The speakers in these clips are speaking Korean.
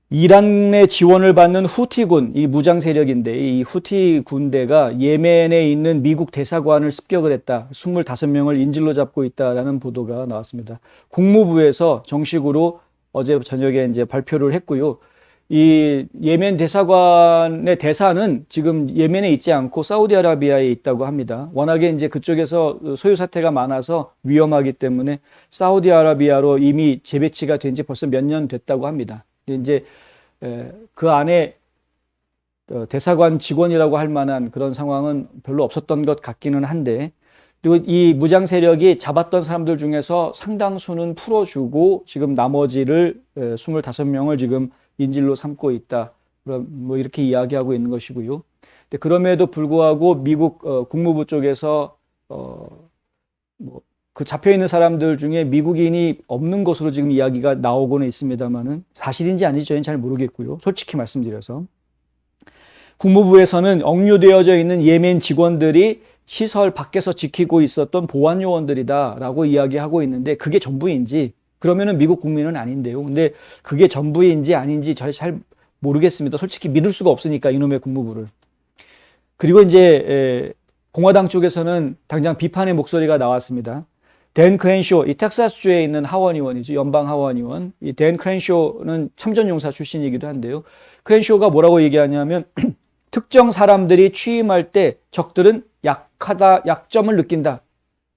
이란의 지원을 받는 후티군, 이 무장 세력인데 이 후티 군대가 예멘에 있는 미국 대사관을 습격을 했다. 25명을 인질로 잡고 있다라는 보도가 나왔습니다. 국무부에서 정식으로 어제 저녁에 이제 발표를 했고요. 이 예멘 대사관의 대사는 지금 예멘에 있지 않고 사우디아라비아에 있다고 합니다. 워낙에 이제 그쪽에서 소요 사태가 많아서 위험하기 때문에 사우디아라비아로 이미 재배치가 된 지 벌써 몇 년 됐다고 합니다. 이제 그 안에 대사관 직원이라고 할 만한 그런 상황은 별로 없었던 것 같기는 한데, 그리고 이 무장 세력이 잡았던 사람들 중에서 상당수는 풀어주고 지금 나머지를 25명을 지금 인질로 삼고 있다. 뭐 이렇게 이야기하고 있는 것이고요. 근데 그럼에도 불구하고 미국 국무부 쪽에서 뭐 그 잡혀 있는 사람들 중에 미국인이 없는 것으로 지금 이야기가 나오고는 있습니다만은 사실인지 아닌지 저희는 잘 모르겠고요. 솔직히 말씀드려서 국무부에서는 억류되어져 있는 예멘 직원들이 시설 밖에서 지키고 있었던 보안 요원들이다라고 이야기하고 있는데 그게 전부인지 그러면은 미국 국민은 아닌데요. 근데 그게 전부인지 아닌지 저희 잘 모르겠습니다. 솔직히 믿을 수가 없으니까 이놈의 국무부를. 그리고 이제 공화당 쪽에서는 당장 비판의 목소리가 나왔습니다. 댄 크랜쇼, 이 텍사스주에 있는 하원 의원이죠. 연방 하원 의원. 이 댄 크랜쇼는 참전용사 출신이기도 한데요. 크랜쇼가 뭐라고 얘기하냐면 특정 사람들이 취임할 때 적들은 약점을 느낀다.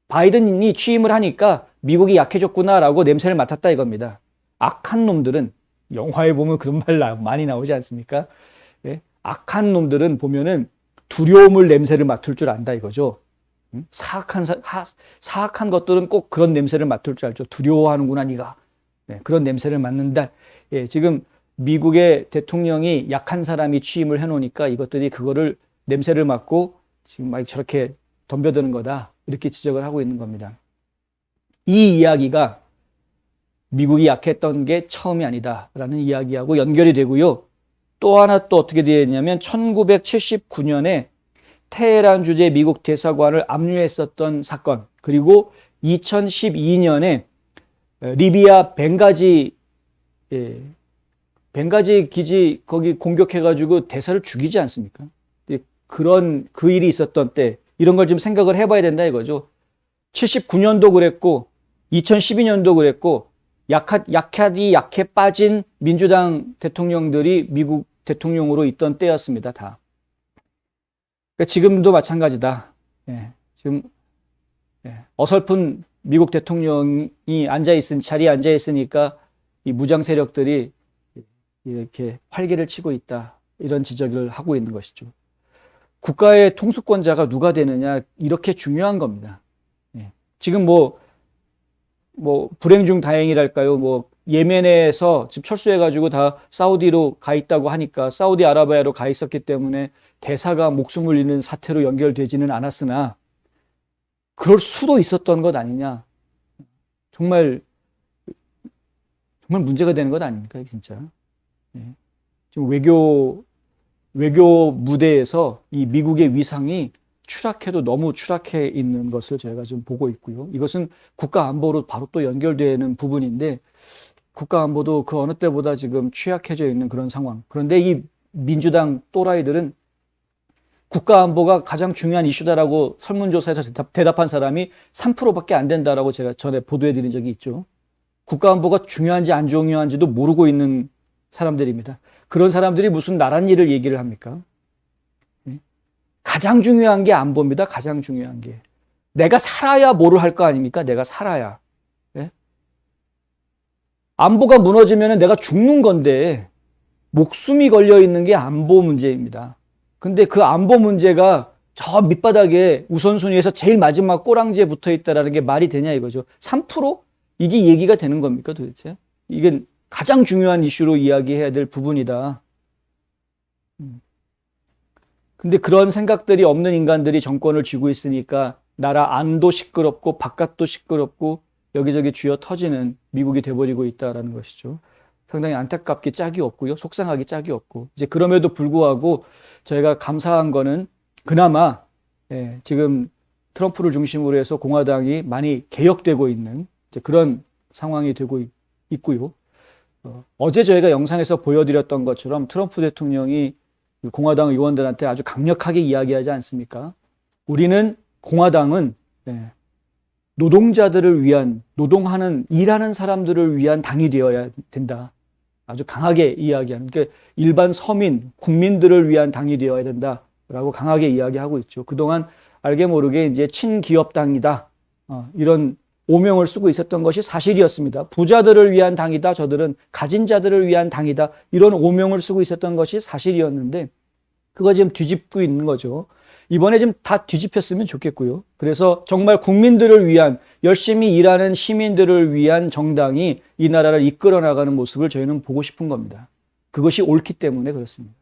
바이든이 취임을 하니까 미국이 약해졌구나라고 냄새를 맡았다 이겁니다. 악한 놈들은, 영화에 보면 그런 말 많이 나오지 않습니까? 예? 악한 놈들은 보면은 두려움을 냄새를 맡을 줄 안다 이거죠. 사악한 것들은 꼭 그런 냄새를 맡을 줄 알죠. 두려워하는구나 네가. 네, 그런 냄새를 맡는다. 예, 지금 미국의 대통령이 약한 사람이 취임을 해놓으니까 이것들이 그거를 냄새를 맡고 지금 막 저렇게 덤벼드는 거다. 이렇게 지적을 하고 있는 겁니다. 이 이야기가 미국이 약했던 게 처음이 아니다라는 이야기하고 연결이 되고요. 또 하나 또 어떻게 되어 있냐면 1979년에 테헤란 주재 미국 대사관을 압류했었던 사건, 그리고 2012년에 리비아 벵가지 기지 거기 공격해가지고 대사를 죽이지 않습니까? 그런 그 일이 있었던 때 이런 걸 좀 생각을 해봐야 된다 이거죠. 79년도 그랬고 2012년도 그랬고 약해 빠진 민주당 대통령들이 미국 대통령으로 있던 때였습니다. 다. 그러니까 지금도 마찬가지다. 예, 지금 어설픈 미국 대통령이 자리에 앉아 있으니까 이 무장 세력들이 이렇게 활개를 치고 있다. 이런 지적을 하고 있는 것이죠. 국가의 통수권자가 누가 되느냐 이렇게 중요한 겁니다. 예. 지금 뭐 불행 중 다행이랄까요? 뭐 예멘에서 지금 철수해가지고 다 사우디로 가 있다고 하니까 사우디아라비아로 가 있었기 때문에 대사가 목숨을 잃는 사태로 연결되지는 않았으나 그럴 수도 있었던 것 아니냐. 정말 문제가 되는 것 아닙니까, 진짜. 예. 지금 외교 무대에서 이 미국의 위상이 추락해도 너무 추락해 있는 것을 저희가 좀 보고 있고요. 이것은 국가 안보로 바로 또 연결되는 부분인데 국가 안보도 그 어느 때보다 지금 취약해져 있는 그런 상황. 그런데 이 민주당 또라이들은 국가 안보가 가장 중요한 이슈다라고 설문조사에서 대답한 사람이 3%밖에 안 된다라고 제가 전에 보도해 드린 적이 있죠. 국가 안보가 중요한지 안 중요한지도 모르고 있는 사람들입니다. 그런 사람들이 무슨 나란 일을 얘기를 합니까? 가장 중요한 게 안보입니다. 가장 중요한 게. 내가 살아야 뭐를 할 거 아닙니까? 내가 살아야. 예? 안보가 무너지면 내가 죽는 건데 목숨이 걸려 있는 게 안보 문제입니다. 근데 그 안보 문제가 저 밑바닥에 우선순위에서 제일 마지막 꼬랑지에 붙어 있다라는 게 말이 되냐 이거죠. 3%? 이게 얘기가 되는 겁니까 도대체? 이게 가장 중요한 이슈로 이야기해야 될 부분이다. 근데 그런 생각들이 없는 인간들이 정권을 쥐고 있으니까 나라 안도 시끄럽고 바깥도 시끄럽고 여기저기 쥐어 터지는 미국이 돼버리고 있다라는 것이죠. 상당히 안타깝게 짝이 없고요. 속상하기 짝이 없고. 이제 그럼에도 불구하고 저희가 감사한 거는 그나마 지금 트럼프를 중심으로 해서 공화당이 많이 개혁되고 있는 이제 그런 상황이 되고 있고요. 어제 저희가 영상에서 보여드렸던 것처럼 트럼프 대통령이 공화당 의원들한테 아주 강력하게 이야기하지 않습니까? 우리는 공화당은 노동자들을 위한, 노동하는, 일하는 사람들을 위한 당이 되어야 된다. 아주 강하게 이야기하는, 그러니까 일반 서민, 국민들을 위한 당이 되어야 된다라고 강하게 이야기하고 있죠. 그동안 알게 모르게 이제 친기업당이다. 이런 오명을 쓰고 있었던 것이 사실이었습니다. 부자들을 위한 당이다. 저들은 가진 자들을 위한 당이다. 이런 오명을 쓰고 있었던 것이 사실이었는데 그거 지금 뒤집고 있는 거죠. 이번에 좀 다 뒤집혔으면 좋겠고요. 그래서 정말 국민들을 위한, 열심히 일하는 시민들을 위한 정당이 이 나라를 이끌어 나가는 모습을 저희는 보고 싶은 겁니다. 그것이 옳기 때문에 그렇습니다.